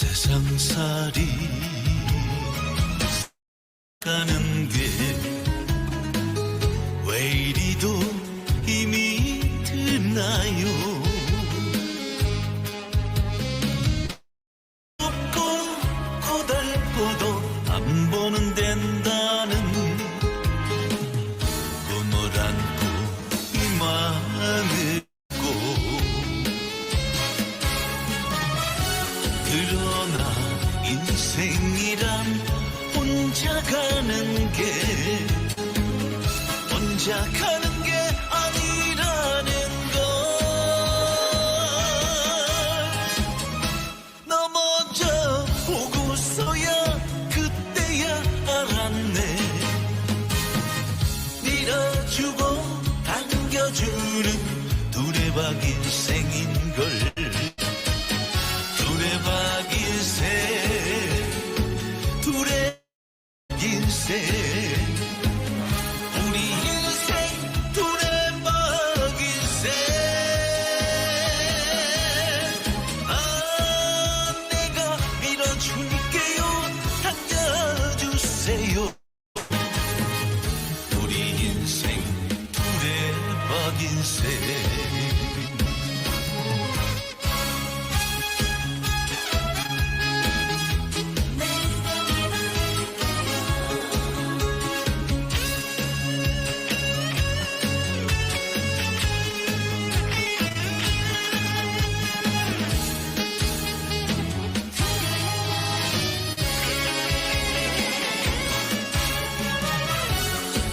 세상살이 가는 게 왜 이리도 힘이 드나요? 좁고 고달고도 안 보는 된다는 꿈을 안고 희망을 그러나 인생이란 혼자 가는 게 아니라는 걸 넘어져 보고서야 그때야 알았네. 밀어주고 당겨주는 두레박 인생인걸. 두레박 인생 우리 인생 두레박 인생. 아, 내가 밀어줄게요. 당겨주세요. 우리 인생 두레박 인생.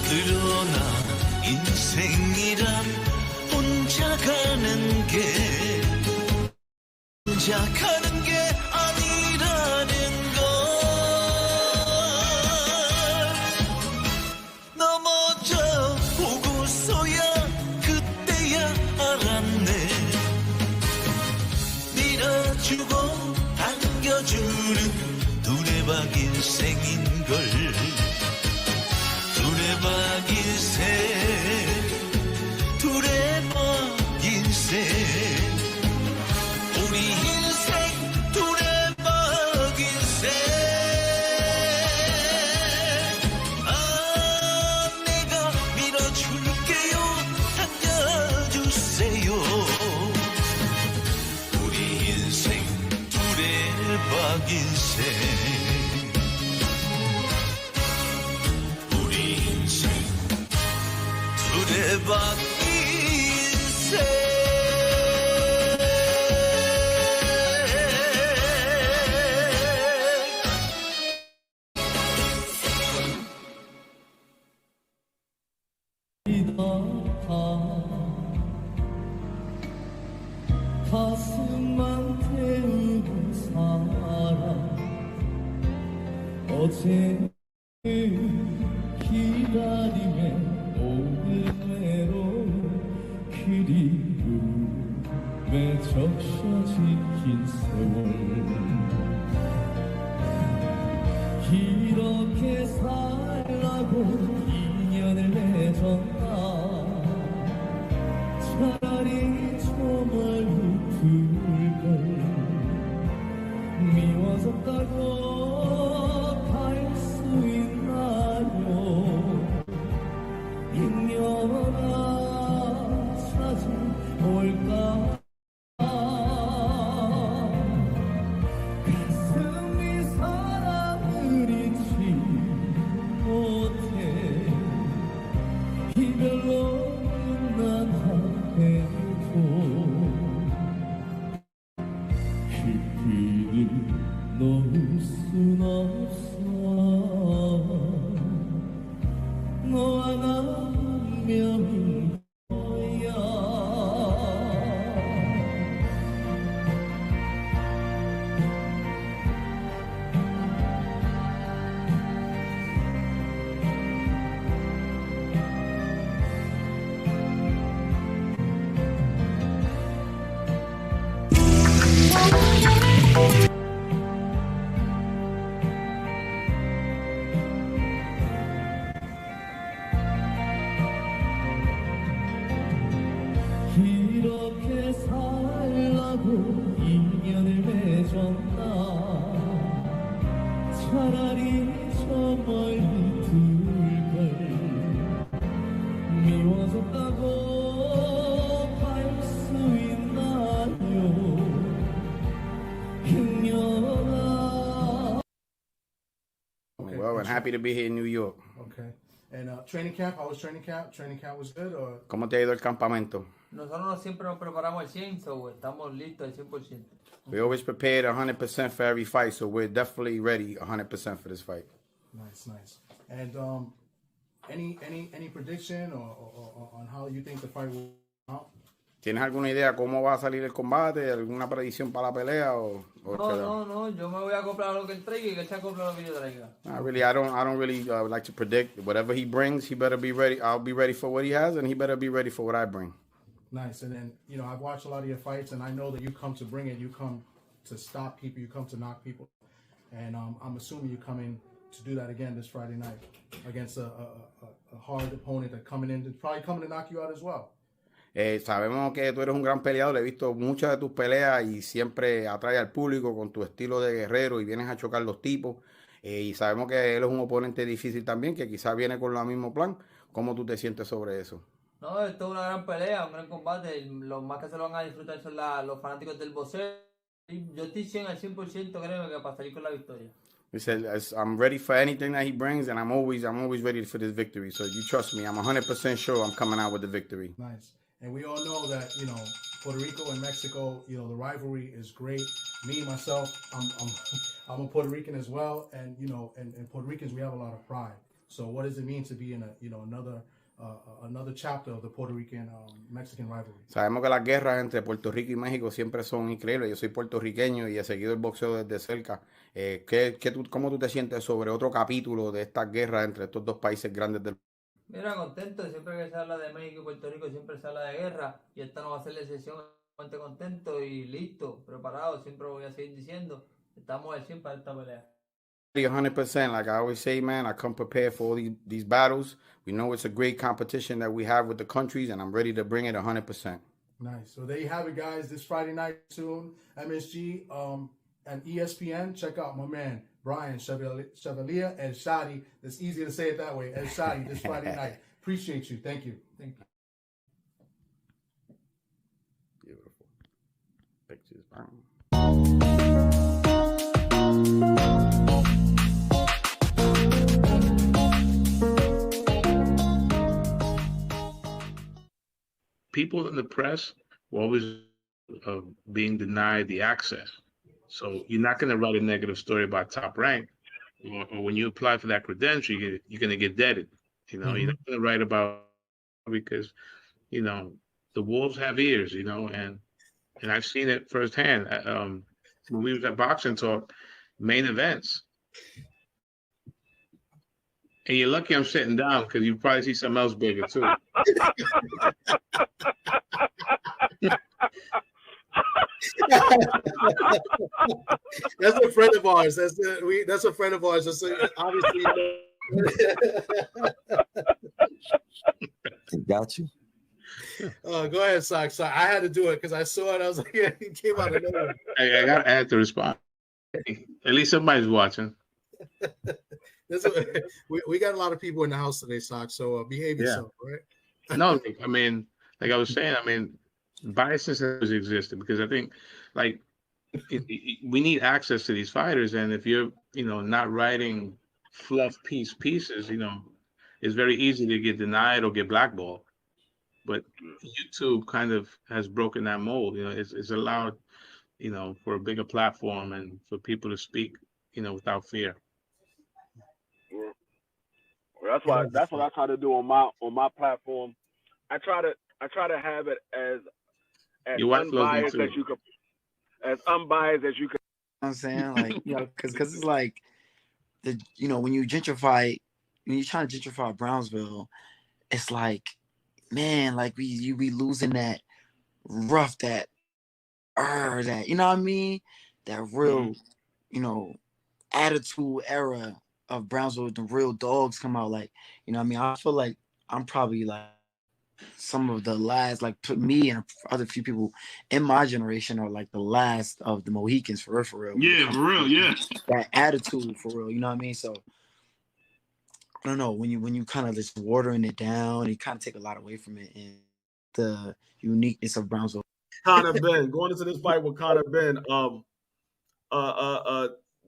그러나 인생이란 혼자 가는 게 아니라는 걸 넘어져 보고서야 그때야 알았네. 밀어주고 당겨주는 두레박 인생인걸. 두레박 인생 우리 인생 두레박 인생. 아, 내가 밀어줄게요. 당겨주세요. 우리 인생 두레박 인생. 두레박 인생. 가슴만 태우고 살아. 어제 기다림에 오늘외로 그리움에 적셔진 긴 세월. 이렇게 살라고 인연을 맺었나. 차라리 저 멀리 둘걸. 미워졌다고 갈 수 있나요? 인연아 찾아올까. 가슴이 사랑을 잊지 못해. 이별로 끝난 한해도 happy to be here in New York. Okay. And training camp, how was training camp? Training camp was good, or? ¿Cómo te ha ido el campamento? Nosotros siempre nos preparamos al 100, so estamos listos al 100%. We always prepared 100% for every fight, so we're definitely ready 100% for this fight. Nice, nice. And any prediction or on how you think the fight will come out? ¿Tienes alguna idea cómo va a salir el combate? ¿Alguna predicción para la pelea? No, yo me voy a comprar lo que él traiga y que él se compre lo que yo traiga. I don't really like to predict. Whatever he brings, he better be ready. I'll be ready for what he has, and he better be ready for what I bring. Nice. And then, you know, I've watched a lot of your fights, and I know that you come to bring it. You come to stop people. You come to knock people. And I'm assuming you're coming to do that again this Friday night against a hard opponent that probably coming to knock you out as well. Sabemos que tú eres un gran peleador, he visto muchas de tus peleas y siempre atrae al público con tu estilo de guerrero y vienes a chocar los tipos. Y sabemos que él es un oponente difícil también, que quizás viene con el mismo plan. ¿Cómo tú te sientes sobre eso? No, esto es una gran pelea, un gran combate. Los más que se lo van a disfrutar son los fanáticos del boxeo. Yo estoy 100 al 100%, créeme, que para salir con la victoria. He said, I'm ready for anything that he brings, and I'm always ready for this victory. So you trust me, I'm 100% sure I'm coming out with the victory. Nice. And we all know that, you know, Puerto Rico and Mexico, you know, the rivalry is great. Me, myself, I'm a Puerto Rican as well. And, you know, and Puerto Ricans, we have a lot of pride. So what does it mean to be in another chapter of the Puerto Rican Mexican rivalry? Sabemos que las guerras entre Puerto Rico y México siempre son increíbles. Yo soy puertorriqueño y he seguido el boxeo desde cerca. ¿Cómo tú te sientes sobre otro capítulo de estas guerras entre estos dos países grandes del mundo? Mira, contento, siempre que se habla de México y Puerto Rico siempre se habla de guerra y esta no va a ser la excepción. Contento y listo, preparado, siempre voy a seguir diciendo, estamos al 100 para esta pelea. 100%, like I always say, man, I come prepared for all these battles. We know it's a great competition that we have with the countries, and I'm ready to bring it 100%. Nice. So there you have it, guys. This Friday night soon, MSG and ESPN. Check out my man, Brian Chevalier and Shadi. It's easier to say it that way. And Shadi this Friday night. Appreciate you. Thank you. Thank you. Beautiful. Pictures. People in the press were always being denied the access. So you're not going to write a negative story about Top Rank, or when you apply for that credential, you're going to get deaded. You know, Mm-hmm. you're not going to write about, because, you know, the wolves have ears, you know, and I've seen it firsthand. When we was at Boxing Talk, main events, and you're lucky I'm sitting down because you probably see something else bigger too. That's a friend of ours. That's a friend of ours. That's obviously. Got you. Go ahead, Sock. Sorry, I had to do it because I saw it. I was like, yeah, he came out of nowhere. I got to add to respond. At least somebody's watching. We got a lot of people in the house today, Sock. So behave yourself, right? No, I mean, like I was saying, I mean, biases has existed because I think, like, we need access to these fighters, and if you're, you know, not writing fluff pieces, you know, it's very easy to get denied or get blackballed. But YouTube kind of has broken that mold. You know, it's allowed, you know, for a bigger platform and for people to speak, you know, without fear. Yeah. Well, that's what I try to do on my platform. I try to have it as unbiased as you could, as unbiased as you could. You know what I'm saying, like, you know, because it's like you know, when you're trying to gentrify Brownsville, it's like, man, like you be losing that rough, that you know what I mean, that real, you know, attitude era of Brownsville. The real dogs come out, like, you know what I mean. I feel like I'm probably like some of the last, like, me and other few people in my generation are like the last of the Mohicans for real. Yeah, for real, yeah. That attitude for real, you know what I mean? So I don't know, when you kind of just watering it down, you kind of take a lot away from it and the uniqueness of Brownsville. Conor Ben, going into this fight with Conor Ben,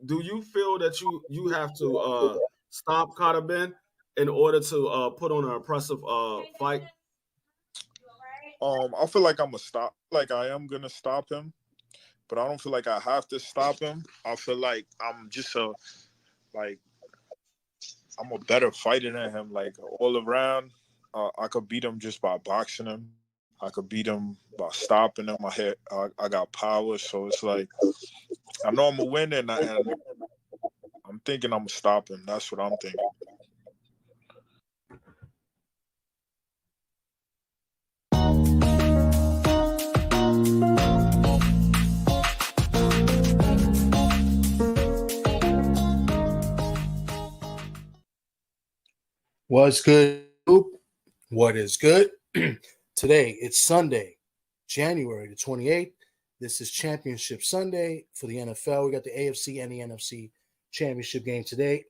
do you feel that you have to stop Carter Ben in order to put on an impressive fight? I feel like I am gonna stop him, but I don't feel like I have to stop him. I feel like I'm just like I'm a better fighter than him, like all around. I could beat him just by boxing him. I could beat him by stopping him. I got power, so it's like I know I'm a winner, and I'm thinking I'm gonna stop him. That's what I'm thinking. What's good? What is good? Today, it's Sunday, January the 28th. This is Championship Sunday for the NFL. We got the AFC and the NFC championship game today.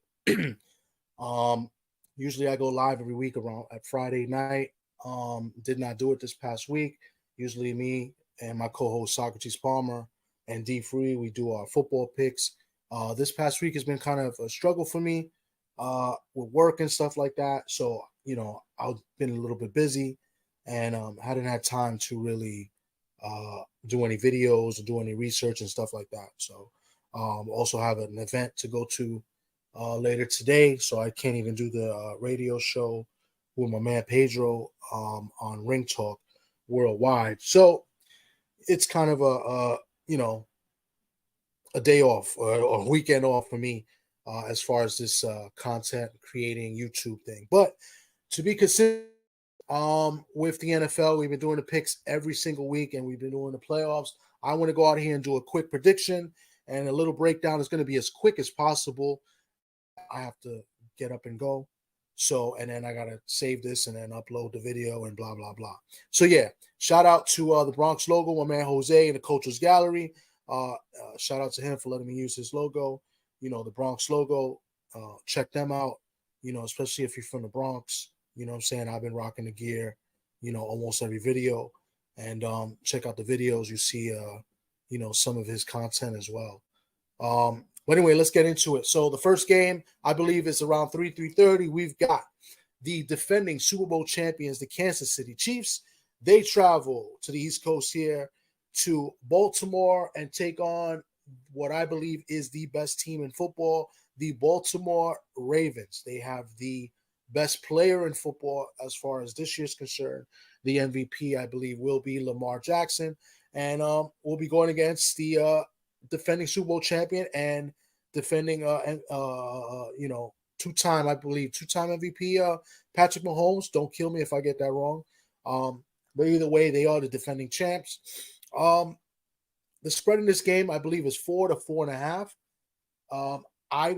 Usually I go live every week around at Friday night. Did not do it this past week. Usually me and my co-host Socrates Palmer and D Free, we do our football picks. This past week has been kind of a struggle for me with work and stuff like that. So, I've been a little bit busy and hadn't had time to really do any videos or do any research and stuff like that. So also have an event to go to later today. So I can't even do the radio show with my man Pedro on Ring Talk Worldwide. So it's kind of a day off or a weekend off for me as far as this content creating YouTube thing. But to be consistent with the NFL, we've been doing the picks every single week and we've been doing the playoffs. I want to go out here and do a quick prediction and a little breakdown. Is going to be as quick as possible. I have to get up and go. So, and then I got to save this and then upload the video and blah, blah, blah. So, yeah, shout out to the Bronx logo, my man Jose in the Coaches Gallery. Shout out to him for letting me use his logo. The Bronx logo. Check them out, especially if you're from the Bronx. You know what I'm saying? I've been rocking the gear, almost every video. And check out the videos. You see, some of his content as well. But anyway, let's get into it. So the first game, I believe, is around 3:30. We've got the defending Super Bowl champions, the Kansas City Chiefs. They travel to the East Coast here to Baltimore and take on what I believe is the best team in football, the Baltimore Ravens. They have the best player in football as far as this year's concerned. The MVP, I believe, will be Lamar Jackson. And we'll be going against the defending Super Bowl champion and defending, two-time MVP, Patrick Mahomes. Don't kill me if I get that wrong. But either way, they are the defending champs. The spread in this game, I believe, is 4 to 4.5. I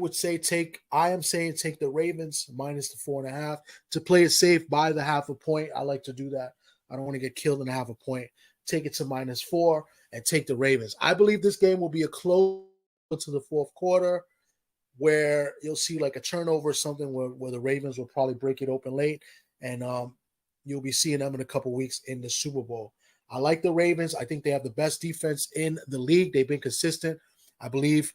am saying take the Ravens minus the 4.5 to play it safe by the half a point. I like to do that. I don't want to get killed in a half a point. Take it to -4 and take the Ravens. I believe this game will be a close to the fourth quarter where you'll see like a turnover or something where the Ravens will probably break it open late. And you'll be seeing them in a couple weeks in the Super Bowl. I like the Ravens. I think they have the best defense in the league. They've been consistent. I believe.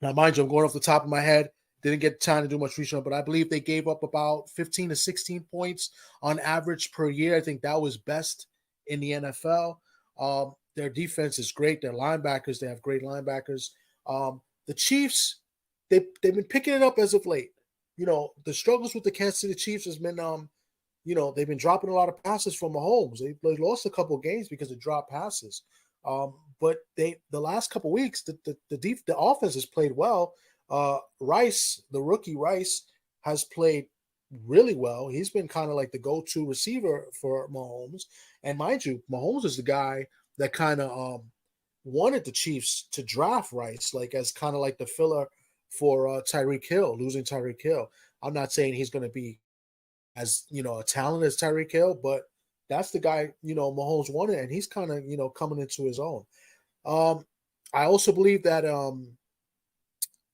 Now, mind you, I'm going off the top of my head. Didn't get time to do much research, but I believe they gave up about 15 to 16 points on average per year. I think that was best in the NFL. Their defense is great. Their linebackers, they have great linebackers. The Chiefs, they've been picking it up as of late. The struggles with the Kansas City Chiefs has been, they've been dropping a lot of passes from Mahomes. They lost a couple of games because of drop passes. But the last couple of weeks, the offense has played well. Rice, the rookie Rice, has played really well. He's been kind of like the go-to receiver for Mahomes. And mind you, Mahomes is the guy that kind of wanted the Chiefs to draft Rice, like as kind of like the filler for Tyreek Hill, losing Tyreek Hill. I'm not saying he's going to be as, a talent as Tyreek Hill, but that's the guy, Mahomes wanted, and he's kind of, coming into his own. I also believe that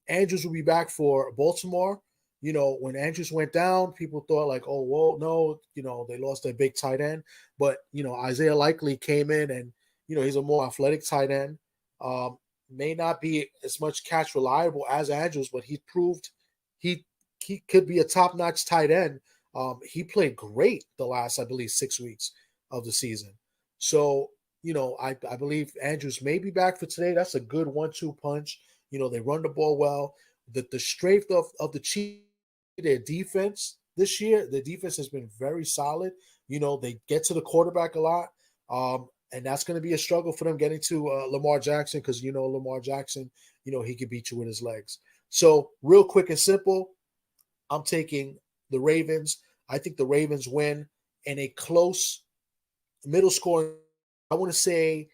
Andrews will be back for Baltimore. When Andrews went down, people thought like, oh, well, no, they lost their big tight end. But, Isaiah Likely came in and, he's a more athletic tight end. May not be as much catch reliable as Andrews, but he proved he he could be a top-notch tight end. He played great the last, I believe, 6 weeks of the season. So, I believe Andrews may be back for today. That's a good 1-2 punch. They run the ball well. The strength of the Chiefs, their defense this year, the defense has been very solid. They get to the quarterback a lot. And that's going to be a struggle for them getting to Lamar Jackson because, Lamar Jackson, he can beat you with his legs. So real quick and simple, I'm taking the Ravens. I think the Ravens win in a close middle score. I want to say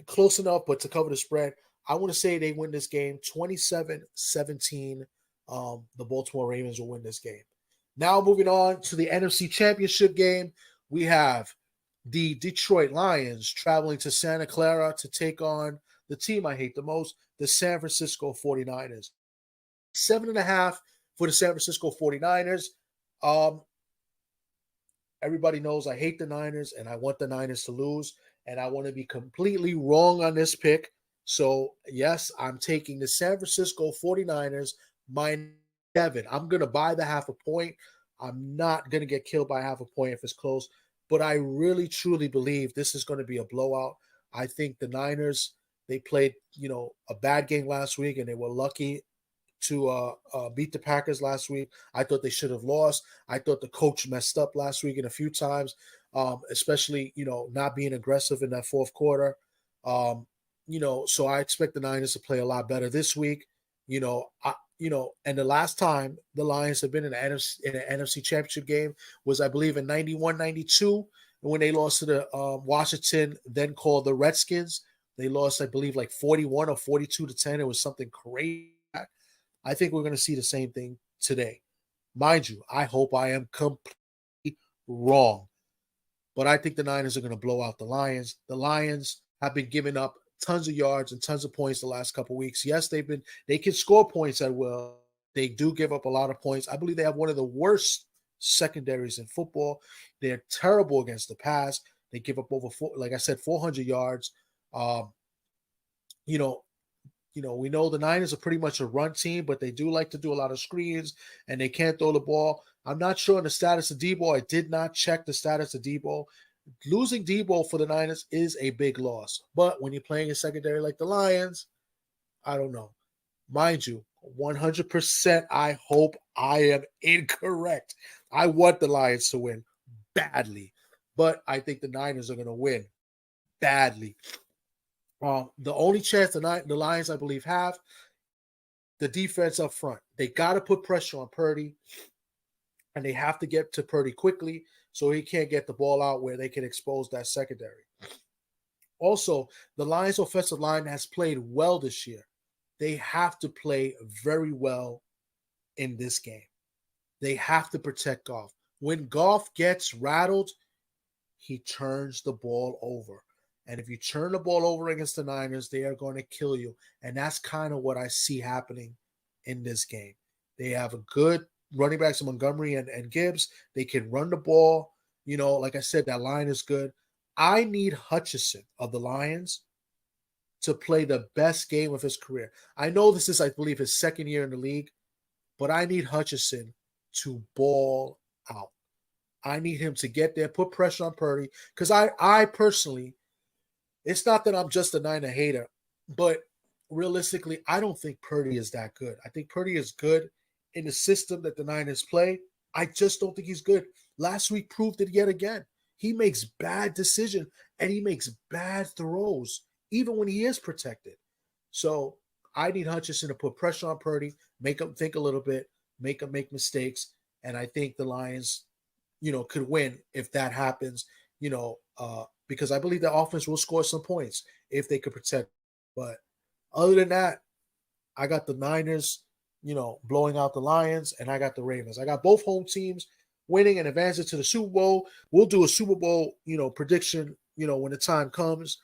close enough, but to cover the spread, I want to say they win this game 27-17. The Baltimore Ravens will win this game. Now moving on to the NFC Championship game, we have the Detroit Lions traveling to Santa Clara to take on the team I hate the most, the San Francisco 49ers. 7.5 for the San Francisco 49ers. Everybody knows I hate the Niners, and I want the Niners to lose, and I want to be completely wrong on this pick. So, yes, I'm taking the San Francisco 49ers -7. I'm going to buy the half a point. I'm not going to get killed by half a point if it's close, but I really, truly believe this is going to be a blowout. I think the Niners, they played, a bad game last week, and they were lucky to beat the Packers last week. I thought they should have lost. I thought the coach messed up last week in a few times, especially, not being aggressive in that fourth quarter. So I expect the Niners to play a lot better this week. And the last time the Lions have been in an NFC Championship game was, I believe, in 91-92, when they lost to the Washington, then called the Redskins. They lost, I believe, like 41 or 42-10. It was something crazy. I think we're going to see the same thing today. Mind you, I hope I am completely wrong. But I think the Niners are going to blow out the Lions. The Lions have been giving up tons of yards and tons of points the last couple of weeks. Yes, they can score points at will. They do give up a lot of points. I believe they have one of the worst secondaries in football. They're terrible against the pass. They give up over 400 yards. We know the Niners are pretty much a run team, but they do like to do a lot of screens, and they can't throw the ball. I'm not sure on the status of Debo. I did not check the status of Debo. Losing Debo for the Niners is a big loss. But when you're playing a secondary like the Lions, I don't know. Mind you, 100% I hope I am incorrect. I want the Lions to win badly, but I think the Niners are going to win badly. The only chance the Lions, I believe, have the defense up front. They got to put pressure on Purdy, and they have to get to Purdy quickly so he can't get the ball out where they can expose that secondary. Also, the Lions' offensive line has played well this year. They have to play very well in this game. They have to protect Goff. When Goff gets rattled, he turns the ball over. And if you turn the ball over against the Niners, they are going to kill you. And that's kind of what I see happening in this game. They have a good running backs, Montgomery and Gibbs. They can run the ball. Like I said, that line is good. I need Hutchinson of the Lions to play the best game of his career. I know this is, I believe, his second year in the league, but I need Hutchinson to ball out. I need him to get there, put pressure on Purdy, because I personally, it's not that I'm just a Niner hater, but realistically, I don't think Purdy is that good. I think Purdy is good in the system that the Niners play. I just don't think he's good. Last week proved it yet again. He makes bad decisions, and he makes bad throws, even when he is protected. So I need Hutchinson to put pressure on Purdy, make him think a little bit, make him make mistakes, and I think the Lions, could win if that happens, because I believe the offense will score some points if they could protect. But other than that, I got the Niners, blowing out the Lions, and I got the Ravens. I got both home teams winning and advancing to the Super Bowl. We'll do a Super Bowl, prediction, when the time comes.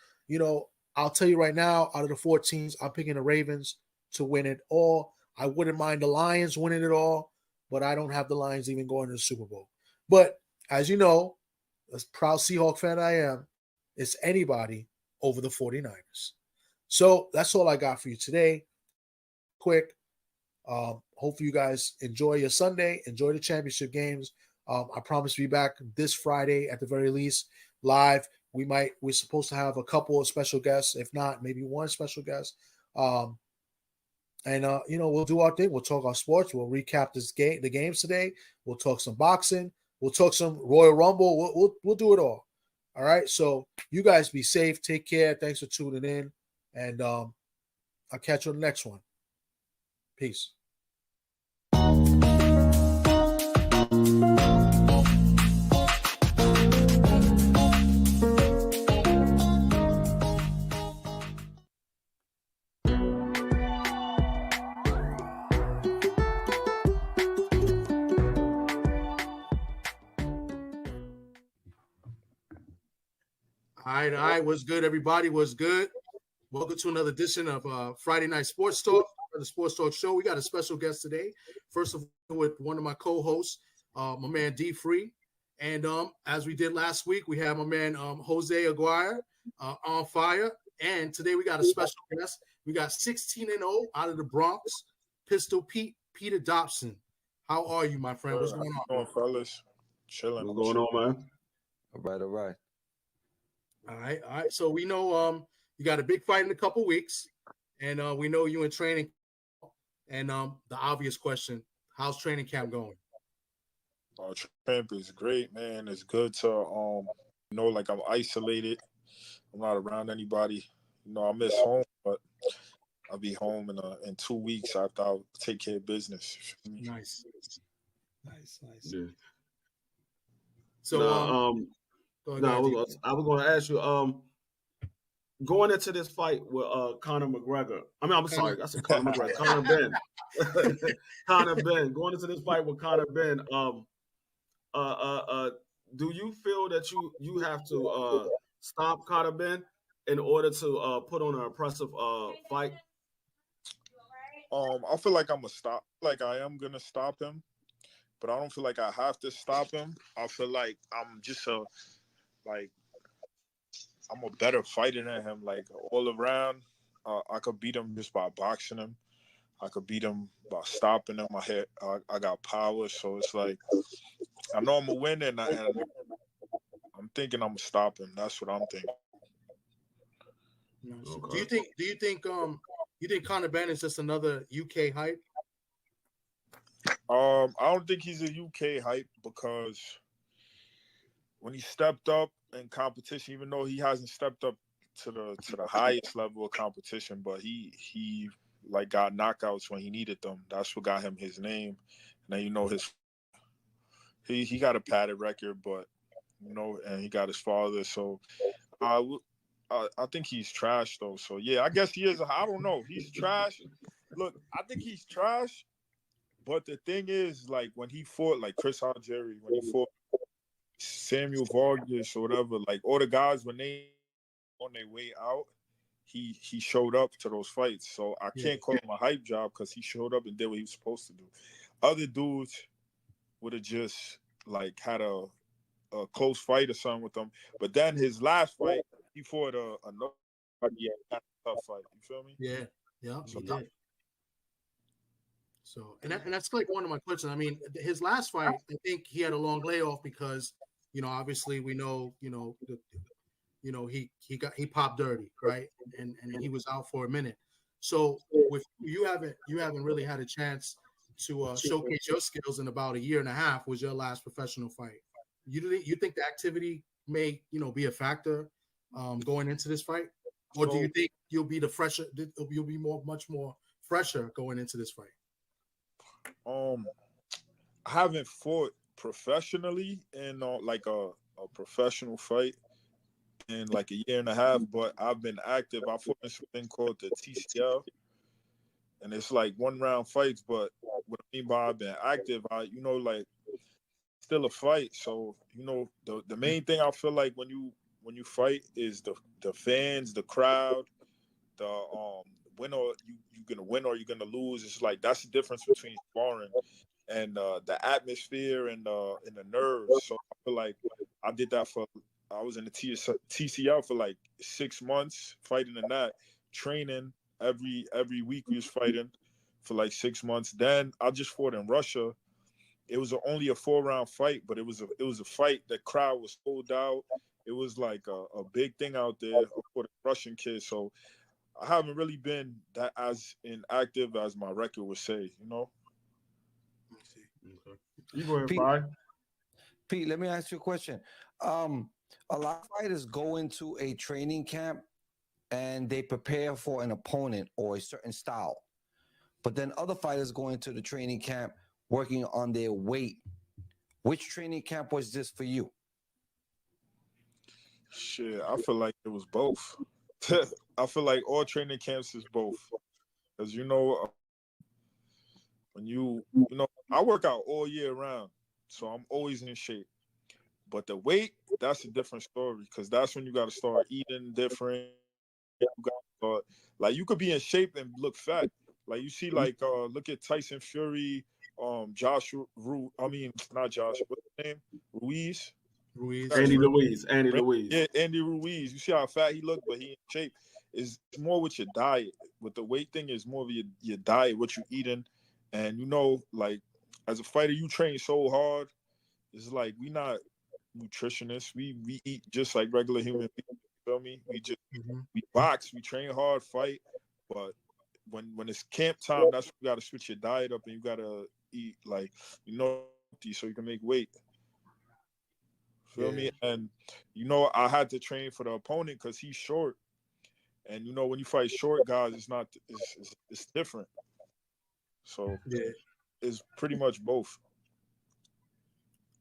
I'll tell you right now, out of the 4 teams, I'm picking the Ravens to win it all. I wouldn't mind the Lions winning it all, but I don't have the Lions even going to the Super Bowl. But as you know, as proud Seahawk fan I am, it's anybody over the 49ers. So that's all I got for you today. Quick, Hopefully you guys enjoy your Sunday, enjoy the championship games. I promise to be back this Friday at the very least live. We're supposed to have a couple of special guests, if not maybe one special guest. And we'll do our thing. We'll talk our sports. We'll recap the games today. We'll talk some boxing. We'll talk some Royal Rumble. We'll do it all. All right. So you guys be safe. Take care. Thanks for tuning in. And I'll catch you on the next one. Peace. All right. What's good, everybody? What's good? Welcome to another edition of Friday Night Sports Talk, the Sports Talk Show. We got a special guest today. First of all, with one of my co-hosts, my man D Free, and as we did last week, we have my man Jose Aguirre on fire. And today we got a special guest. We got 16-0 out of the Bronx, Pistol Peter Dobson. How are you, my friend? What's going on, fellas? Chilling. What's going on, man? All right. All right. So we know you got a big fight in a couple weeks, and we know you in training. And the obvious question: how's training camp going? Training is great, man. It's good to like I'm isolated. I'm not around anybody. I miss home, but I'll be home in 2 weeks after I'll take care of business. Nice. Yeah. So I was going to ask you, going into this fight with Conor McGregor. I'm sorry, I said Conor McGregor. Conor Ben. Conor Ben. Going into this fight with Conor Ben. Do you feel that you have to stop Conor Ben in order to put on an impressive fight? I feel like I am gonna stop him, but I don't feel like I have to stop him. I feel like I'm just I'm a better fighter than him, like all around. I could beat him just by boxing him. I could beat him by stopping him. I got power, so it's like I know I'm a winner, and I'm thinking I'm gonna stop him. That's what I'm thinking. Okay. Do you think Conor Ben is just another UK hype? I don't think he's a UK hype because when he stepped up in competition, even though he hasn't stepped up to the highest level of competition, but he like got knockouts when he needed them. That's what got him his name. And then he got a padded record, but and he got his father. So I think he's trash though. So yeah, I guess he is. I don't know. He's trash. Look, I think he's trash. But the thing is, like when he fought like Chris Algieri, when he fought Samuel Vargas or whatever, like all the guys when they on their way out, he showed up to those fights. So I can't call him a hype job because he showed up and did what he was supposed to do. Other dudes would have just like had a close fight or something with them. But then his last fight, he fought another tough fight. You feel me? Yeah, he did. So, and that's like one of my questions. I mean, his last fight, I think he had a long layoff because, obviously we know, he popped dirty, right? And he was out for a minute. So with you haven't really had a chance to showcase your skills in about a year and a half. Was your last professional fight? You think the activity may, be a factor going into this fight? Or do you think you'll be much more fresher going into this fight? I haven't fought professionally in like a professional fight in like a year and a half, but I've been active. I fought in something called the TCL, and it's like 1-round fights. But what I mean by I've been active, like still a fight. So the main thing I feel like when you fight is the fans, the crowd, the win or you're gonna win or you're gonna lose. It's like that's the difference between sparring and the atmosphere and the nerves. So I feel like I did that I was in the TCL for like 6 months fighting in that, training every week we was fighting for like 6 months. Then I just fought in Russia. It was only a 4-round fight, but it was a fight. The crowd was sold out. It was like a big thing out there for the Russian kids. So I haven't really been that as inactive as my record would say, you know. Okay. You go ahead, Pete, Brian. Pete, let me ask you a question. A lot of fighters go into a training camp and they prepare for an opponent or a certain style. But then other fighters go into the training camp working on their weight. Which training camp was this for you? Shit, I feel like it was both. I feel like all training camps is both. Because, you know, when you know, I work out all year round, so I'm always in shape. But the weight, that's a different story, because that's when you got to start eating different. You gotta start, like, you could be in shape and look fat. Like, you see, like, look at Tyson Fury, not Josh, what's his name? Ruiz. Andy Ruiz. Yeah, Andy Ruiz. You see how fat he looked, but he in shape. It's more with your diet. With the weight thing, is more of your diet, what you eating. And, you know, like, as a fighter, you train so hard. It's like, we not nutritionists. We eat just like regular human beings. You feel me? We box, we train hard, fight. But when it's camp time, that's when you got to switch your diet up, and you got to eat, like, you know, so you can make weight. Feel me? And, you know, I had to train for the opponent because he's short. And, you know, when you fight short guys, it's different. So it's pretty much both.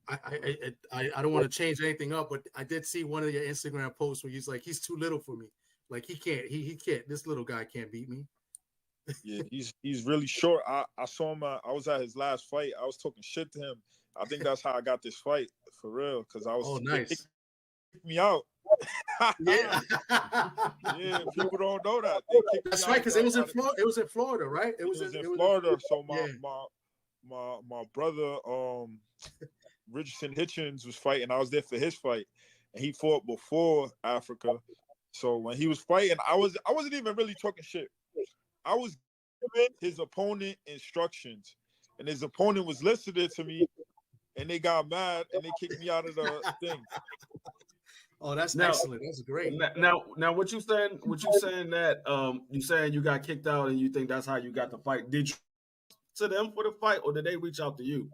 I don't want to change anything up, but I did see one of your Instagram posts where he's like, he's too little for me. Like, he can't, this little guy can't beat me. Yeah, he's really short. I saw him. I was at his last fight. I was talking shit to him. I think that's how I got this fight, for real. Because I was. Oh, nice. They kicked me out. Yeah. Yeah, people don't know that. That's right, because it was in Florida. It was in Florida, right? It was in Florida. So my brother, Richardson Hitchens, was fighting. I was there for his fight, and he fought before Africa. So when he was fighting, I wasn't even really talking shit. I was giving his opponent instructions, and his opponent was listening to me, and they got mad and they kicked me out of the thing. Oh, that's excellent. That's great. Now, what you saying? That you saying you got kicked out, and you think that's how you got the fight? Did you to them for the fight, or did they reach out to you?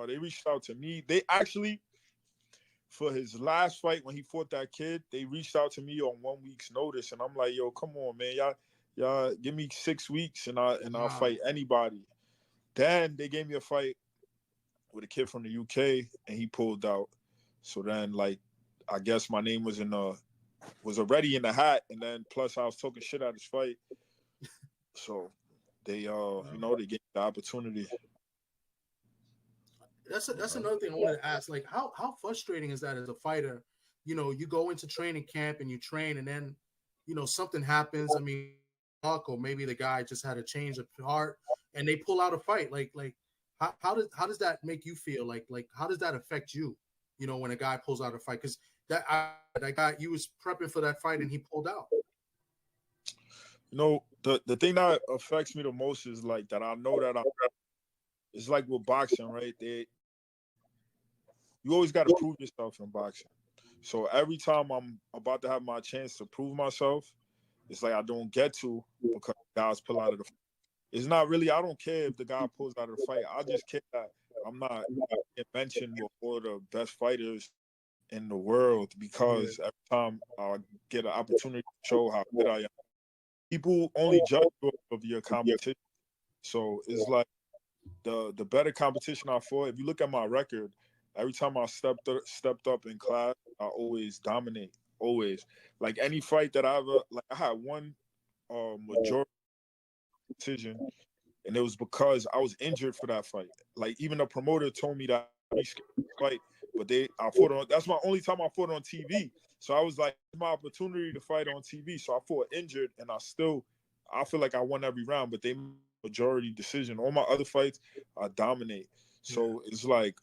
They reached out to me. They actually, for his last fight when he fought that kid, they reached out to me on 1 week's notice, and I'm like, yo, come on, man, y'all give me 6 weeks, and I'll fight anybody. Then they gave me a fight with a kid from the UK, and he pulled out. So then, like, I guess my name was already in the hat, and then plus I was talking shit at his fight. So they they gave me the opportunity. That's another thing I wanted to ask. Like, how frustrating is that as a fighter? You know, you go into training camp and you train, and then, you know, something happens. I mean, or maybe the guy just had a change of heart, and they pull out a fight. Like how does that make you feel? Like how does that affect you? You know, when a guy pulls out a fight, because that guy, you was prepping for that fight and he pulled out. You know, the thing that affects me the most is like that. I know that it's like with boxing, right? You always got to prove yourself in boxing. So every time I'm about to have my chance to prove myself, it's like I don't get to, because guys pull out of the fight. It's not really, I don't care if the guy pulls out of the fight. I just care that I'm not mentioned with all the best fighters in the world, because every time I get an opportunity to show how good I am, people only judge you of your competition. So it's like the better competition I fought. If you look at my record, every time I stepped up in class, I always dominate. Always. Like any fight that I ever, like, I had one majority decision, and it was because I was injured for that fight. Like, even the promoter told me that I fight, but I fought on. That's my only time I fought on TV. So I was like, it's my opportunity to fight on TV. So I fought injured, and I feel like I won every round, but they majority decision. All my other fights, I dominate. So it's like,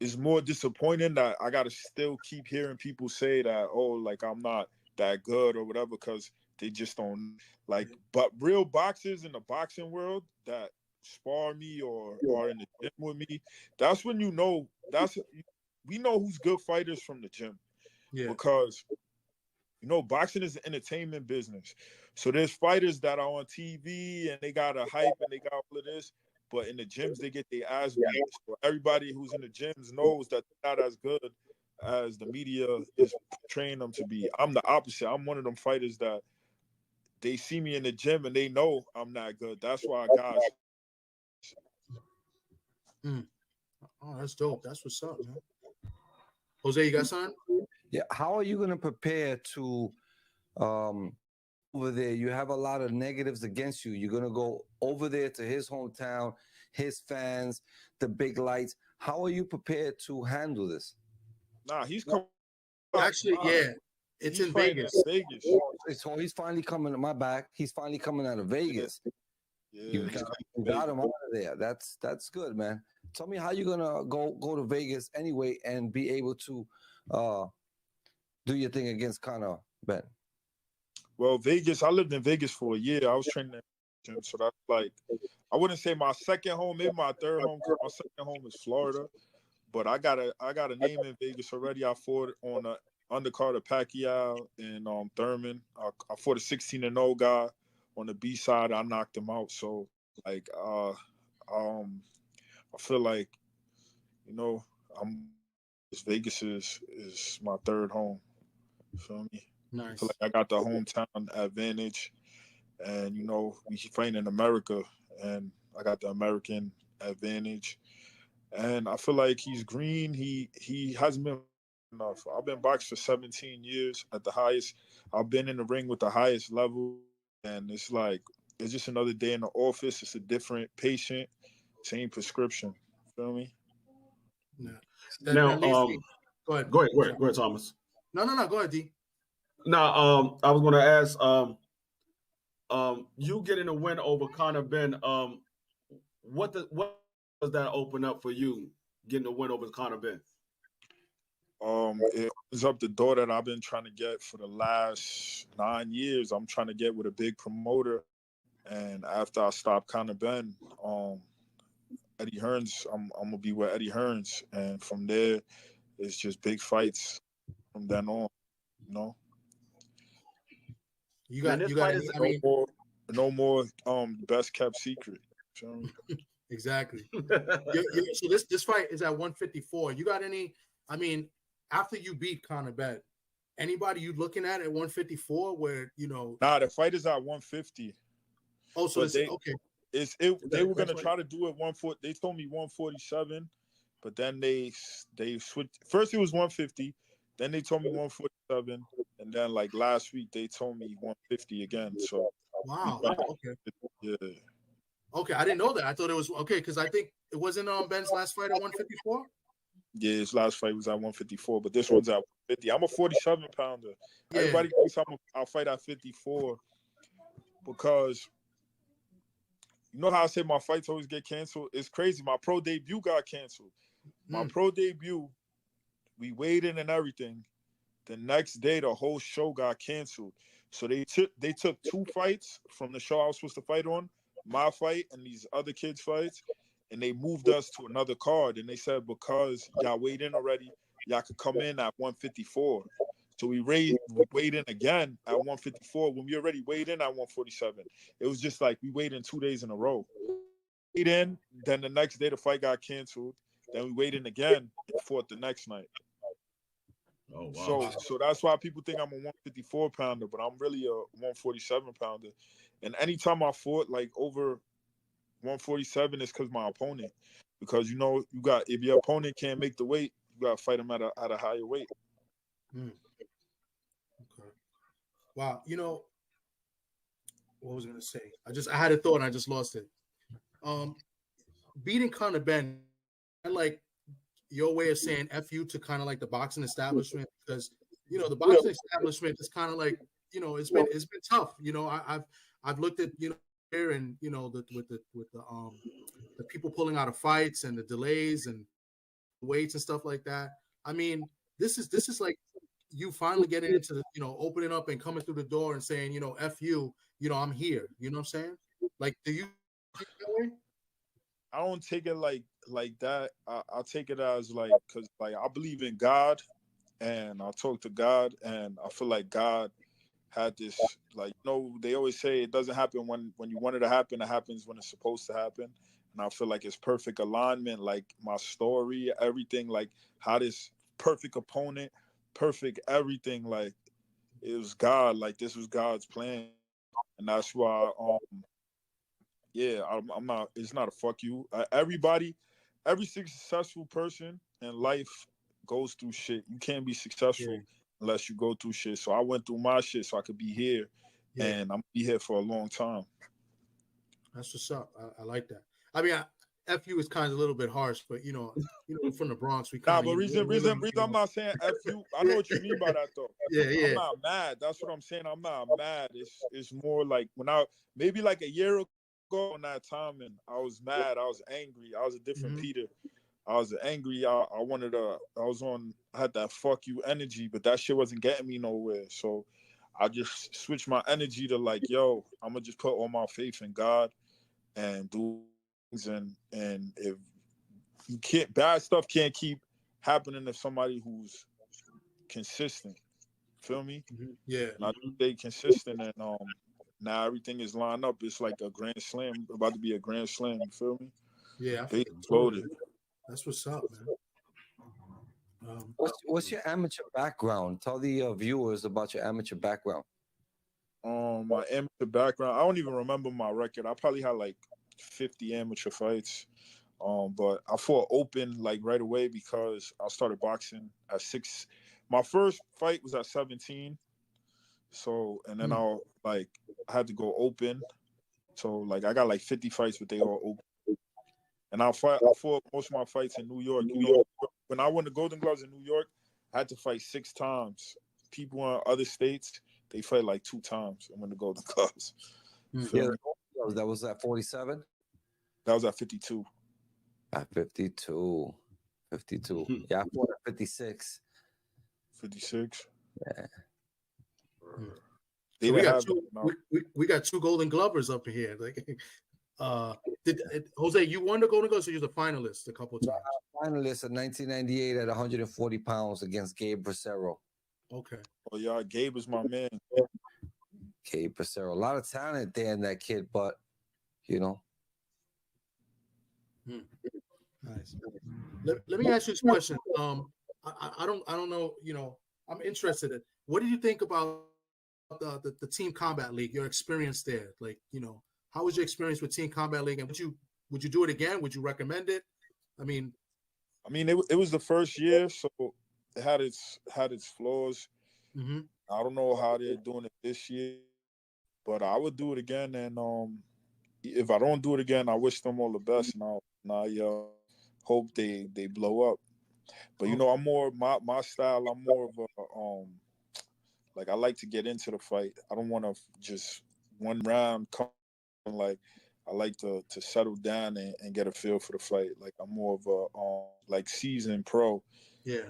it's more disappointing that I got to still keep hearing people say that, oh, like, I'm not that good or whatever because they just don't like. But real boxers in the boxing world that spar me or are in the gym with me, that's when you know we know who's good fighters from the gym. Yeah. Because you know, boxing is an entertainment business. So there's fighters that are on TV and they got a hype and they got all of this, but in the gyms they get their ass beat. So everybody who's in the gyms knows that they're not as good as the media is portraying them to be. I'm the opposite. I'm one of them fighters that they see me in the gym and they know I'm not good. That's why guys. Oh, that's dope. That's what's up, man. Jose, you got something? Yeah. How are you going to prepare to over there? You have a lot of negatives against you. You're going to go over there to his hometown, his fans, the big lights. How are you prepared to handle this? Nah, he's coming. Actually, yeah. It's in Vegas. So he's finally coming to my back. He's finally coming out of Vegas. Yeah, you got him out of there. That's good, man. Tell me how you're gonna go to Vegas anyway and be able to do your thing against Conor Ben. Well, Vegas, I lived in Vegas for a year. I was training at gym, so that's like, I wouldn't say my second home, maybe my third home, because my second home is Florida. But I got a name in Vegas already. I fought on the undercard of Pacquiao and Thurman. I fought a 16-0 guy on the B side. I knocked him out. So like I feel like, you know, Vegas is my third home. You feel me? Nice. I feel like I got the hometown advantage, and you know we fight in America, and I got the American advantage. And I feel like he's green. He hasn't been enough. I've been boxing for 17 years at the highest. I've been in the ring with the highest level, and it's like it's just another day in the office. It's a different patient, same prescription. Feel me? Yeah. Now, go ahead. Go ahead, Thomas. No. Go ahead, D. Now, I was going to ask, you getting a win over Conor Ben. What does that open up for you, getting a win over Conor Ben? It opens up the door that I've been trying to get for the last 9 years. I'm trying to get with a big promoter, and after I stop Conor Ben, Eddie Hearns, I'm gonna be with Eddie Hearns, and from there, it's just big fights from then on. You know. You got no more best kept secret. Exactly. So this fight is at 154. You got any? I mean, after you beat Conor Ben, anybody you looking at 154 where you know? Nah, the fight is at 150. Oh, so it's okay. They were gonna try to do it 140. They told me 147, but then they switched. First it was 150, then they told me 147, and then like last week they told me 150 again. So wow, okay, yeah, okay. I didn't know that. I thought it was okay because I think it wasn't Ben's last fight at 154. Yeah, his last fight was at 154, but this one's at 150. I'm a 47 pounder. Yeah. Everybody thinks I'll fight at 54 because. You know how I say my fights always get canceled? It's crazy. My pro debut got canceled. My pro debut, we weighed in and everything. The next day, the whole show got canceled. So they took 2 fights from the show I was supposed to fight on, my fight and these other kids' fights, and they moved us to another card. And they said because y'all weighed in already, y'all could come in at 154. So we weighed in again at 154 when we already weighed in at 147. It was just like we weighed in 2 days in a row. Weighed in, then the next day the fight got canceled. Then we weighed in again and fought the next night. Oh wow! So that's why people think I'm a 154 pounder, but I'm really a 147 pounder. And anytime I fought like over 147, it's because my opponent. Because you know if your opponent can't make the weight, you gotta fight him at a higher weight. Okay. Wow. You know, what was I going to say? I had a thought and I just lost it. Beating Conor Ben, I like your way of saying F you to kind of like the boxing establishment because, you know, the boxing establishment is kind of like, you know, it's been tough. You know, I've looked at, you know, here and, you know, with the people pulling out of fights and the delays and weights and stuff like that. I mean, this is like, you finally getting into the, opening up and coming through the door and saying, F you, I'm here. You know what I'm saying? Like, do you think that way? I don't take it like that. I take it as like, because like I believe in God, and I talk to God, and I feel like God had this, like, they always say it doesn't happen when you want it to happen. It happens when it's supposed to happen. And I feel like it's perfect alignment, like my story, everything, like how this perfect opponent, perfect everything, like it was God, like this was God's plan. And that's why, I'm not, it's not a fuck you. Every successful person in life goes through shit. You can't be successful unless you go through shit. So I went through my shit so I could be here, and I'm gonna be here for a long time. That's what's up. I like that. I mean, FU is kind of a little bit harsh, but from the Bronx, we kind of. But reason I'm not saying FU. I know what you mean by that though. Yeah. I'm not mad. That's what I'm saying. I'm not mad. It's more like when maybe like a year ago on that time, and I was mad. I was angry. I was a different Peter. I was angry. I had that fuck you energy, but that shit wasn't getting me nowhere. So I just switched my energy to like, yo, I'm gonna just put all my faith in God and do things. And if you can't, bad stuff can't keep happening if somebody who's consistent. Feel me? Yeah. And I stay consistent, and now everything is lined up. It's like a grand slam, about to be a grand slam. You feel me? Yeah. They exploded. That's what's up, man. What's your amateur background? Tell the viewers about your amateur background. My amateur background, I don't even remember my record. I probably had like 50 amateur fights. But I fought open like right away because I started boxing at 6. My first fight was at 17. So, and then I had to go open. So like I got like 50 fights, but they all open. And I fought most of my fights in New York. When I won the Golden Gloves in New York, I had to fight 6 times. People in other states, they fight like 2 times and win the Golden Gloves. That was at 47? That was at 52. At 52. Yeah, I fought at 56. 56? Yeah. So we got 2 Golden Glovers up here. Like, Jose, you won the Golden Gloves, or you was a finalist a couple of times? Finalist in 1998 at 140 pounds against Gabe Bracero. Okay. Oh yeah, Gabe is my man. Gabe Bracero, a lot of talent there in that kid, but Nice. Let me ask you this question. I don't know. I'm interested in. What do you think about the Team Combat League? Your experience there, like, how was your experience with Team Combat League, and would you do it again? Would you recommend it? I mean, it was the first year, so it had its flaws. I don't know how they're doing it this year, but I would do it again. And if I don't do it again, I wish them all the best, and I hope they blow up. But I'm more my style. I'm more of a like I like to get into the fight. I don't want to just one round come. Like I like to settle down and get a feel for the fight. Like I'm more of a like seasoned pro. Yeah.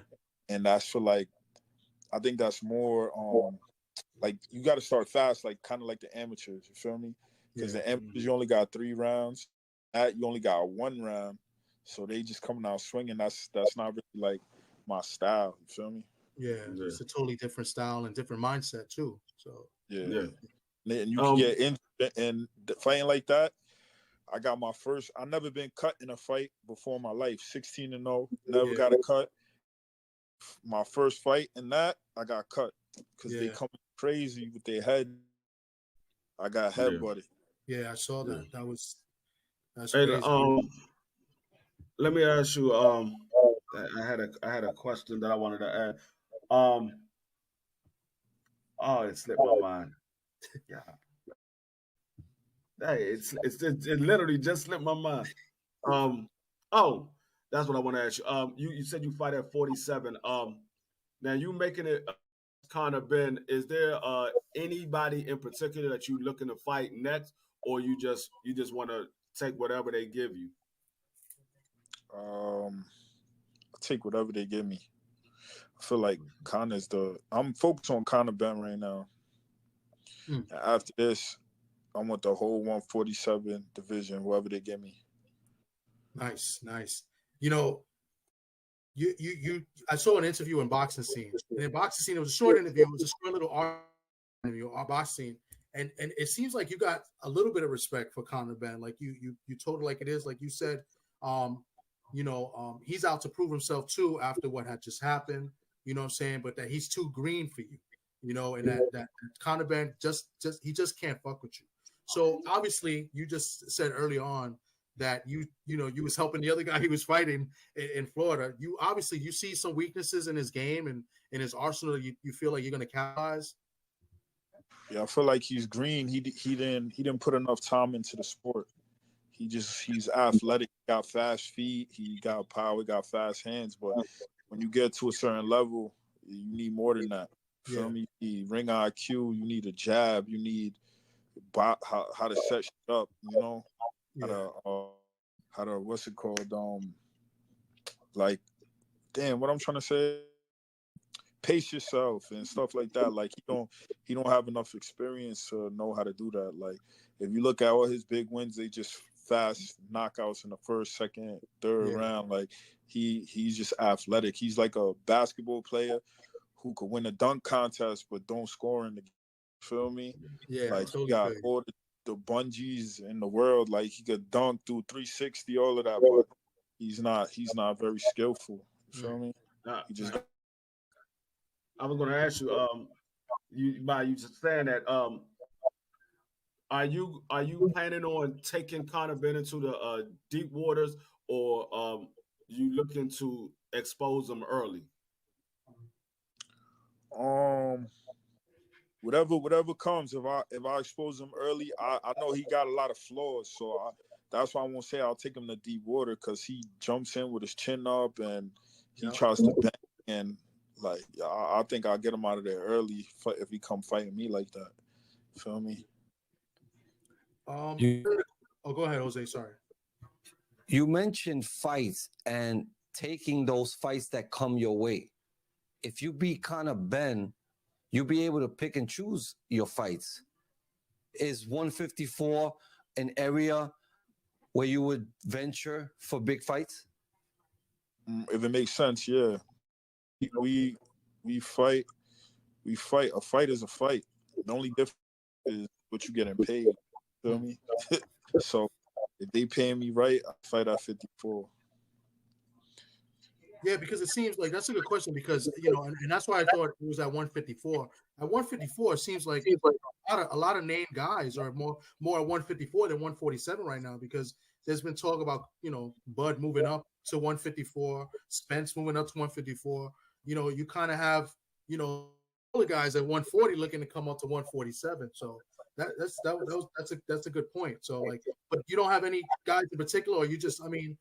And that's for like, I think that's more like you got to start fast, like kind of like the amateurs. You feel me? Because the amateurs you only got 3 rounds. You only got 1 round. So they just coming out swinging. That's not really like my style. You feel me? Yeah, it's a totally different style and different mindset too. So yeah. And you can get injured and fighting like that. I got my first. I never been cut in a fight before in my life. 16-0, never got a cut. My first fight in that, I got cut because they come crazy with their head. I got headbutted. Yeah, I saw that. That's crazy. Let me ask you. I had a question that I wanted to add. It slipped my mind. Yeah. Hey, it literally just slipped my mind. That's what I want to ask you. You said you fight at 47. Now you making it kind of been. Is there anybody in particular that you looking to fight next, or you just want to take whatever they give you? I'll take whatever they give me. feel like Connor's I'm focused on Connor Ben right now. After this, I want the whole 147 division, whoever they give me. Nice. You know, I saw an interview in Boxing Scene. And in Boxing Scene, it was a short interview. It was a short little interview on Boxing Scene. And it seems like you got a little bit of respect for Conor Ben. Like you told it like it is. Like you said, he's out to prove himself too after what had just happened. You know what I'm saying? But that he's too green for you. You know, and that Conor Ben just can't fuck with you. So obviously, you just said early on that you was helping the other guy he was fighting in Florida. You see some weaknesses in his game and in his arsenal. You feel like you're going to capitalize. Yeah, I feel like he's green. He didn't put enough time into the sport. He's athletic, got fast feet, he got power, got fast hands. But when you get to a certain level, you need more than that. Feel me? You need ring IQ. You need a jab. You need how to set shit up. You know, how to what's it called? Like, damn, what I'm trying to say. Pace yourself and stuff like that. Like he don't have enough experience to know how to do that. Like if you look at all his big wins, they just fast knockouts in the first, second, third round. Like he's just athletic. He's like a basketball player who could win a dunk contest but don't score in the game. Feel me? Yeah. Like totally he got good. all the bungees in the world. Like he could dunk through 360, all of that, but he's not very skillful. You feel me? He just I was going to ask you, you just saying that, are you planning on taking Conor Ben into the deep waters, or you looking to expose him early? Whatever comes. If I expose him early, I know he got a lot of flaws, so that's why I won't say I'll take him to deep water, because he jumps in with his chin up and he tries to bang, and like I think I'll get him out of there early if he come fighting me like that. Feel me? Oh, go ahead, Jose. Sorry. You mentioned fights and taking those fights that come your way. If you beat Conor Ben, you'll be able to pick and choose your fights. Is 154 an area where you would venture for big fights? If it makes sense, yeah. We fight. A fight is a fight. The only difference is what you getting paid. Feel me? So if they paying me right, I fight at 54. Yeah, because it seems like that's a good question, because and that's why I thought it was at 154. At 154, it seems like a lot of named guys are more at 154 than 147 right now, because there's been talk about Bud moving up to 154, Spence moving up to 154. You kind of have all the guys at 140 looking to come up to 147. So that's a good point. So like, but you don't have any guys in particular, or you just, I mean,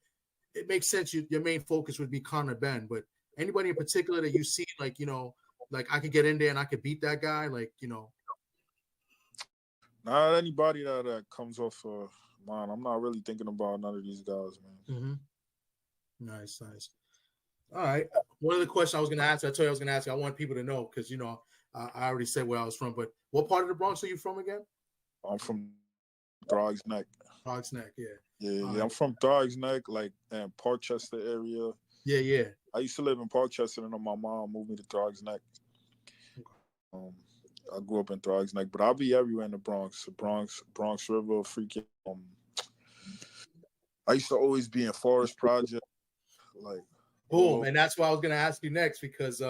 it makes sense. Your main focus would be Conor Ben, but anybody in particular that you see, like, like I could get in there and I could beat that guy, like, Not anybody that comes off mine. I'm not really thinking about none of these guys, man. Mm-hmm. Nice. All right. One of the questions I was going to ask, I told you I was going to ask you, I want people to know, because, I already said where I was from, but what part of the Bronx are you from again? I'm from Throgs Neck. Throgs Neck, yeah. Yeah. I'm from Throgs Neck, like in Parkchester area. Yeah. I used to live in Parkchester, and then my mom moved me to Throgs Neck. I grew up in Throgs Neck, but I'll be everywhere in the Bronx. Bronx River, freaking. I used to always be in Forest Project, like. Boom, and that's what I was gonna ask you next, because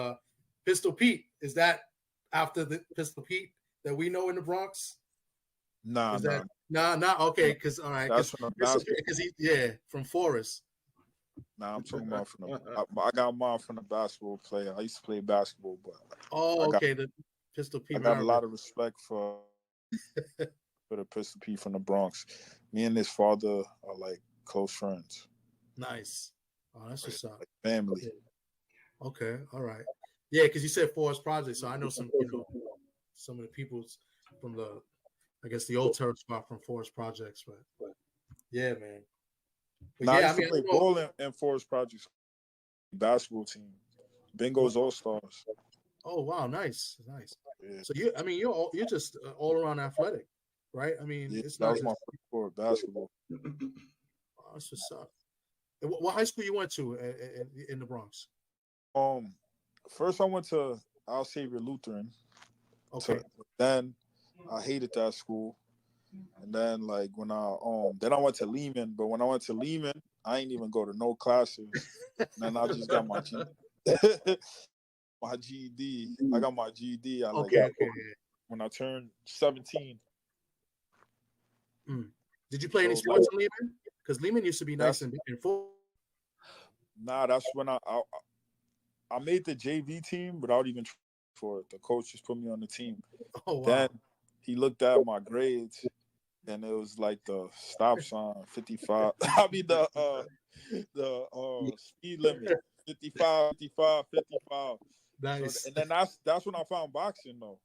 Pistol Pete, is that after the Pistol Pete that we know in the Bronx? Nah. Okay, because all right, because from Forest. Nah, I'm talking about from the. I got mine from the basketball player. I used to play basketball, but. The Pistol Pete. I got a lot of respect for the Pistol Pete from the Bronx. Me and his father are like close friends. Nice. Oh, that's what's up. Like family. Yeah. Okay, all right. Yeah, because you said Forest Project, so I know some of the people from the, I guess, the old terror spot from Forest Projects, but yeah, man. But I used to play ball in Forest Projects basketball team. Bingo's All Stars. Oh wow, nice. Yeah. So you're just all around athletic, right? I mean, it's that not was my first sport, basketball. Oh, that's what's up. And what high school you went to in the Bronx? First I went to Al Savior Lutheran. Okay. Then I hated that school. And then like when I went to Lehman, but when I went to Lehman, I ain't even go to no classes. And then I just got my my GED. I got my GED. When I turned 17. Did you play any sports in Lehman? Because Lehman used to be nice and full. Nah, that's when I made the JV team without even trying for it. The coach just put me on the team. Oh wow. Then he looked at my grades, and it was like the stop sign 55. I mean the speed limit 55. Nice. So, and then that's when I found boxing though.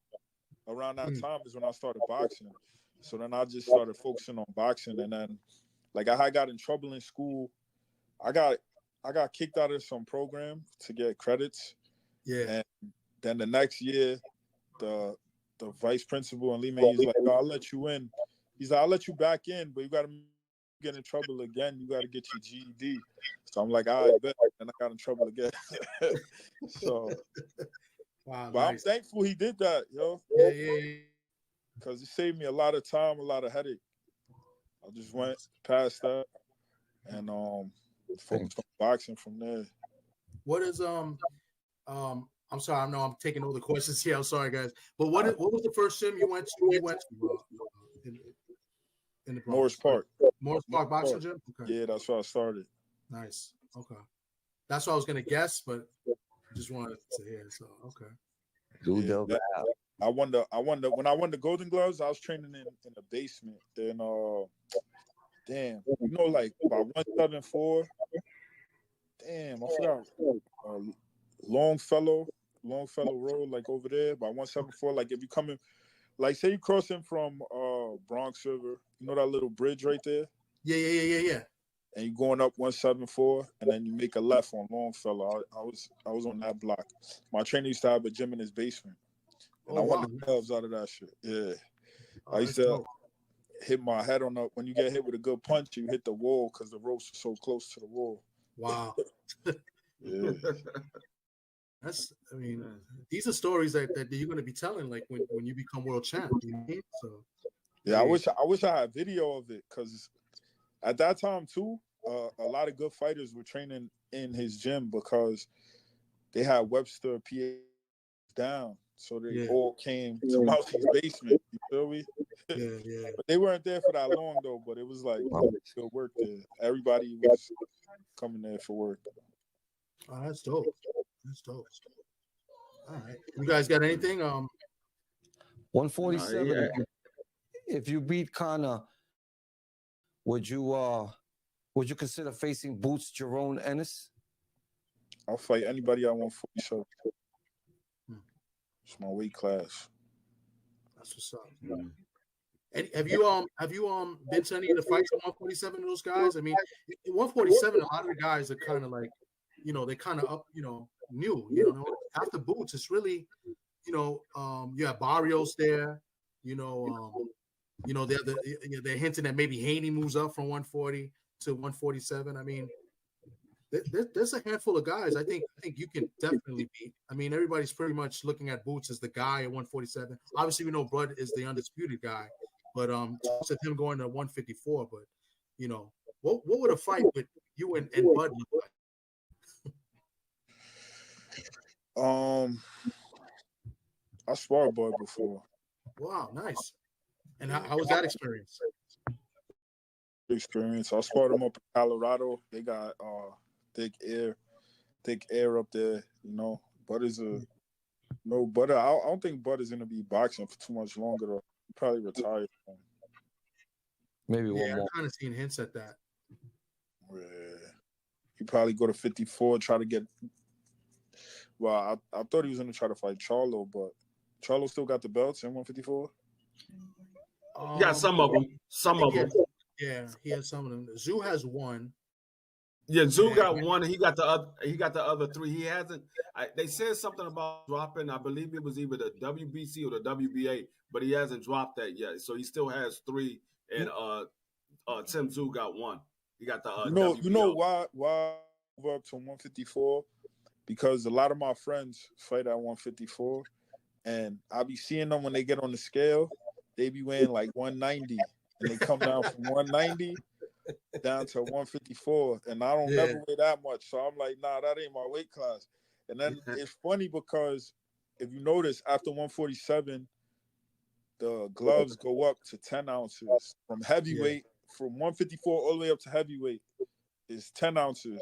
Around that time is when I started boxing. So then I just started focusing on boxing, and then like I had got in trouble in school. I got kicked out of some program to get credits. Yeah. And then the next year, the vice principal in Lehman, he's like, "Oh, I'll let you in." He's like, "I'll let you back in, but you got to get in trouble again. You got to get your GED." So I'm like, "All right, bet." And I got in trouble again. So, wow, but nice. I'm thankful he did that, yo. Yeah. Because it saved me a lot of time, a lot of headache. I just went past that and focused on boxing from there. What is I'm sorry, I know I'm taking all the questions here. I'm sorry, guys. But what was the first gym you went to? In the Bronx? Morris Park. Morris Park boxing gym? Okay. Yeah, that's where I started. Nice. Okay. That's what I was gonna guess, but I just wanted to hear. So okay. I wonder when I won the Golden Gloves, I was training in the basement. Then like by 174. Damn, I forgot. Longfellow Road, like over there by 174. Like if you coming, like say you crossing from Bronx River, you know that little bridge right there? Yeah. And you going up 174, and then you make a left on Longfellow. I was on that block. My trainer used to have a gym in his basement. And I won the gloves out of that shit. Yeah. I used to hit my head on when you get hit with a good punch, you hit the wall because the ropes are so close to the wall. Wow. Yeah. These are stories that you're going to be telling like when you become world champ. You know what I mean? So yeah, I wish I had video of it because at that time too, a lot of good fighters were training in his gym because they had Webster PA down. So they all came to Mousie's basement. You feel me? Yeah. But they weren't there for that long though. But it was like good work there. Everybody was coming there for work. Oh, that's dope. All right. You guys got anything? 147. If you beat Conor, would you consider facing Boots Jerome Ennis? I'll fight anybody at 147. It's my weight class. That's what's up. And have you been to any of the fights at 147 of those guys? I mean, at 147, a lot of the guys are kind of like, they kind of up, new. After Boots, it's really, you have Barrios there. They're hinting that maybe Haney moves up from 140 to 147. I mean, there's a handful of guys I think you can definitely beat. I mean, everybody's pretty much looking at Boots as the guy at 147. Obviously, we know Bud is the undisputed guy, but talks of him going to 154. But what would a fight with you and Bud look like? I sparred Bud before. Wow, nice. And how was that experience? I sparred him up in Colorado. They got thick air up there, Bud is Bud. I don't think Bud is gonna be boxing for too much longer though. He'll probably retire. Maybe one more. I've kind of seen hints at that. Yeah. He probably go to 54, try to get. Well, I thought he was gonna try to fight Charlo, but Charlo still got the belts in 154. He got some of them. Some of them. Yeah, he has some of them. Zoo has one. Yeah, Zoo got one, and he got the other. He got the other three. He hasn't. They said something about dropping. I believe it was either the WBC or the WBA, but he hasn't dropped that yet. So he still has three, and Tim Zoo got one. He got the You know WBO. why I move up to 154? Because a lot of my friends fight at 154, and I be seeing them when they get on the scale. They be weighing like 190, and they come down from 190 down to 154, and I don't never weigh that much. So I'm like, nah, that ain't my weight class. And then it's funny because if you notice, after 147, the gloves go up to 10 ounces from heavyweight. From 154 all the way up to heavyweight is 10 ounces.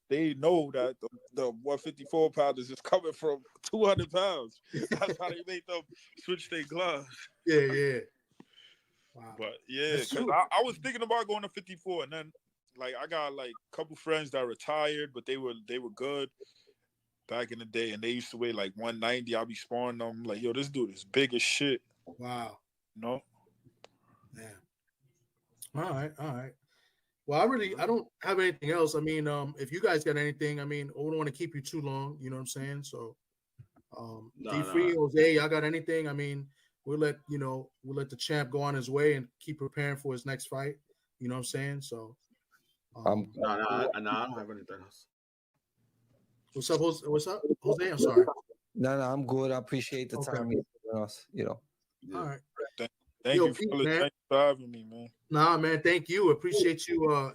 They know that the 154 pounders is coming from 200 pounds. That's how they make them switch their gloves. Yeah. Wow. But yeah, because I was thinking about going to 54, and then like I got like a couple friends that retired, but they were good back in the day, and they used to weigh like 190. I'll be sparring them like, yo, this dude is big as shit. Wow. No. Yeah. All right. Well, I don't have anything else. I mean, if you guys got anything, I mean, we don't want to keep you too long. You know what I'm saying? So, D3, Jose, y'all got anything? I mean, we'll let the champ go on his way and keep preparing for his next fight. You know what I'm saying? So, No, I don't have anything else. What's up, Jose? Jose? I'm sorry. No, I'm good. I appreciate the time. All right. Thank you for having me, man. Nah, man, thank you. Appreciate you,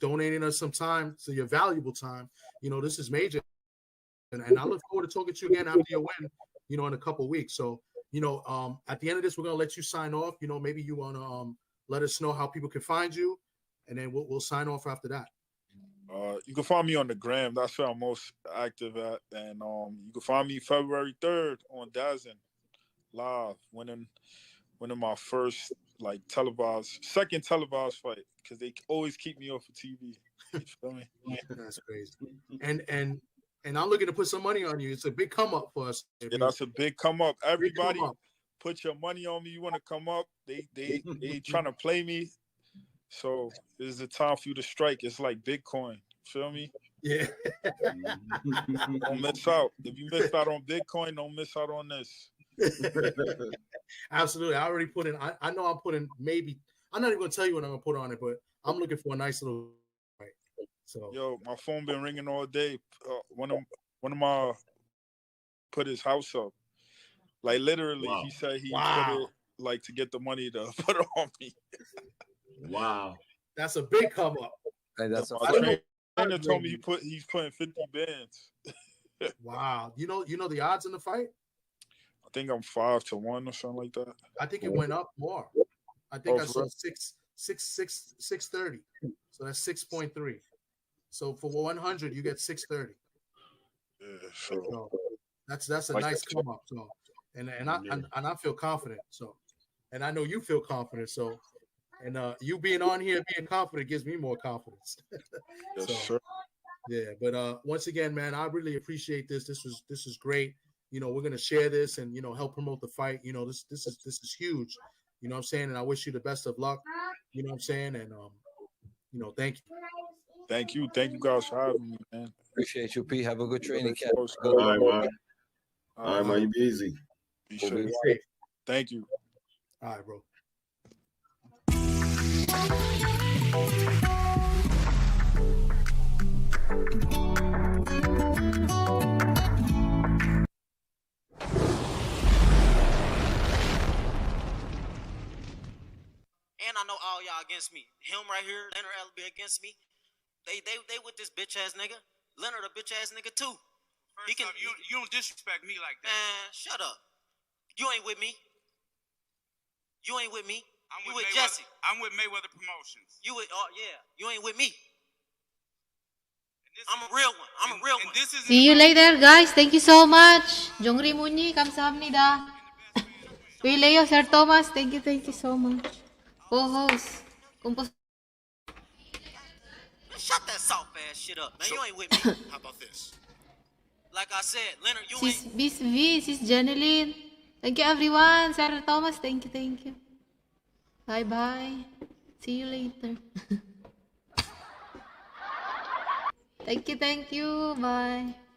donating us some time, so your valuable time. This is major, and I look forward to talking to you again after your win. In a couple of weeks. So, at the end of this, we're gonna let you sign off. Maybe you wanna let us know how people can find you, and then we'll sign off after that. You can find me on the gram. That's where I'm most active at, and you can find me February 3rd on Dazen live, winning my first second televised fight, because they always keep me off of TV. You feel me? That's crazy. And I'm looking to put some money on you. It's a big come up for us. Yeah, that's a big come up. Everybody put your money on me. You want to come up? They trying to play me. So this is the time for you to strike. It's like Bitcoin. Feel me? Yeah. Don't miss out. If you missed out on Bitcoin, don't miss out on this. Absolutely. I already put in. I know I'm putting maybe. I'm not even gonna tell you what I'm gonna put on it, but I'm looking for a nice little. So yo, my phone been ringing all day. One of my put his house up. Like literally, he said he put it like to get the money to put it on me. Wow, that's a big come up. And that's my trainer told me he's putting 50 bands. Wow, you know the odds in the fight? I think I'm 5-1 or something like that. I think it went up more. I think I saw 630. So that's 6.3. So for 100, you get 630. Yeah, sure. So that's a nice come up. So and I feel confident. So, and I know you feel confident. So, and you being on here being confident gives me more confidence. Yes, sure. Yeah, but once again, man, I really appreciate this. This is great. We're gonna share this and help promote the fight. This is huge. You know what I'm saying? And I wish you the best of luck. You know what I'm saying? And thank you. Thank you guys for having me, man. Appreciate you, P. Have a good training camp. All right, man. All right, man. You be easy. Be safe. Thank you. All right, bro. And I know all y'all against me. Him right here, Leonard will be against me. They with this bitch ass nigga. Leonard a bitch ass nigga too. First off, you don't disrespect me like that. Man, shut up. You ain't with me. You ain't with me. I'm with Mayweather. Jesse. I'm with Mayweather Promotions. You with you ain't with me. I'm a real one. I'm a real one. See you later, guys. Thank you so much. Jongri Munyi, 감사합니다. Leo, Sir Thomas, thank you so much. Co-host. Shut that soft ass shit up, man. You ain't with me. How about this? Like I said, Leonard, you Sis ain't. Miss V, Sis Janeline. Thank you, everyone. Sir Thomas, thank you. Bye-bye. See you later. Thank you. Bye.